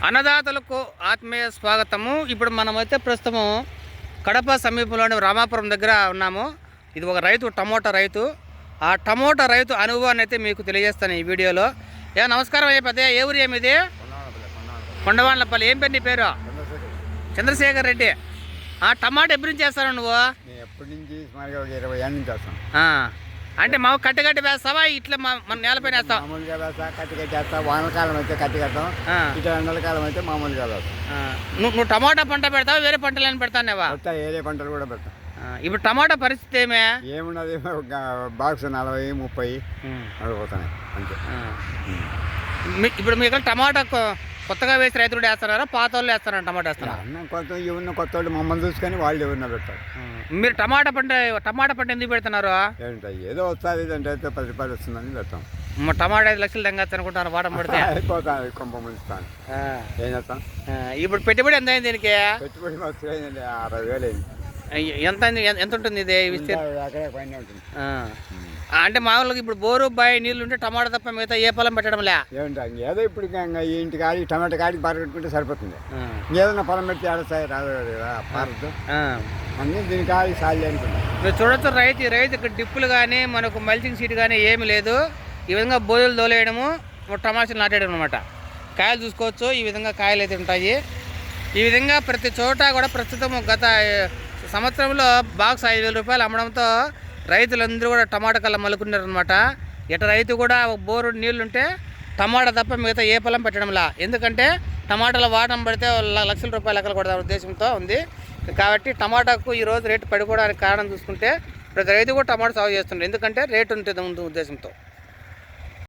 అన్నదాతలకు ఆత్మీయ స్వాగతము. ఇప్పుడు మనమైతే ప్రస్తుతం కడప సమీపంలోని రామాపురం దగ్గర ఉన్నాము. ఇది ఒక రైతు, టమోటా రైతు. ఆ టమోటా రైతు అనుభవాన్ని అయితే మీకు తెలియజేస్తాను ఈ వీడియోలో. నమస్కారం అయ్యే పెద్ద, ఏ ఊరు ఏమిది? కొండవాళ్ళపల్లి. ఏం పేరు నీ పేరు? చంద్రశేఖర్ రెడ్డి. టమాటా ఎప్పటి నుంచి చేస్తాను నువ్వు? ఎప్పటి నుంచి 20 ఏళ్ళ నుంచి చేస్తాను. అంటే మా కట్టి వేస్తావా, ఇట్లా మన నేలపైన వేస్తావా? మామూలుగా వేస్తా, కట్టి వేస్తా. వానకాలం అయితే కట్టి కడతాం, ఇట్లా ఎండలకాలం అయితే మామూలుగా వేస్తాం. నువ్వు టమాటా పంట పెడతావా, వేరే పంటలు ఏమైనా పెడతానేవా? వేరే పంటలు కూడా పెడతాం. ఇప్పుడు టమాటా పరిస్థితి ఏమున్నది, బాక్స్ 40-30 అడిగిపోతున్నాయి అంతే. ఇప్పుడు మీకు టమాటా కొత్తగా వేసి రైతులు వేస్తున్నారా, పాత వాళ్ళు వేస్తారా? టమాటా వేస్తారా? కొత్త వాళ్ళు మమ్మల్ని చూసుకొని వాళ్ళు ఎవరన్నా పెడతారు. మీరు టమాటా పంట ఎందుకు పెడుతున్నారు? ఏదో వస్తుంది అంటే 10 రూపాయలు వస్తుందని పెడతాం. టమాటా 5 లక్షలు తెంగచ్చు అనుకుంటాను వాటం పడితే. అయిపోతాను, కొంప ముంచుతాను. ఏం చేస్తాను. ఇప్పుడు పెట్టుబడి ఎంత అయింది దీనికి? పెట్టుబడి 60,000 అయింది. ఎంత ఉంటుంది ఇది? పైన ఉంటుంది. అంటే మామూలుగా ఇప్పుడు బోరు బాయి నీళ్ళు ఉంటే టమాటా తప్ప మిగతా ఏ పొలం పెట్టడం లే. ఏదో ఇప్పుడు ఇంటి కాడి టమాటా కాడికి బాగా పెట్టుకుంటే సరిపోతుంది. ఏదైనా పొలం పెడితే ఆడస్తాయి రాదు కదా, పారద్దు అన్నీ దీని కాడి సాలి అనుకుంటా. మీరు చూడొచ్చు, రైతు ఇక్కడ డిప్పులు కానీ మనకు మల్చింగ్ సీట్ కానీ ఏమి లేదు. ఈ విధంగా బోధులు తోలేయడము, టమాటాలు నాటేయడం అనమాట. కాయలు చూసుకోవచ్చు, ఈ విధంగా కాయలు అయితే ఉంటాయి. ఈ విధంగా ప్రతి చోట కూడా ప్రస్తుతం గత సంవత్సరంలో బాక్స్ 5,000 రూపాయలు అమ్మడంతో రైతులందరూ కూడా టమాటా కల్లా మలుకున్నారు అనమాట. రైతు కూడా బోరు నీళ్ళుంటే టమాటా తప్ప మిగతా ఏ పొలం పెట్టడంలా. ఎందుకంటే టమాటాల వాటం పడితే లక్షల రూపాయలు లెక్కలు కొడతా ఉద్దేశంతో ఉంది. కాబట్టి టమాటాకు ఈరోజు రేటు పడిపోవడానికి కారణం చూసుకుంటే ప్రతి రైతు కూడా టమాటా సాగు చేస్తుంటారు. ఎందుకంటే రేటు ఉంటుంది ఉద్దేశంతో.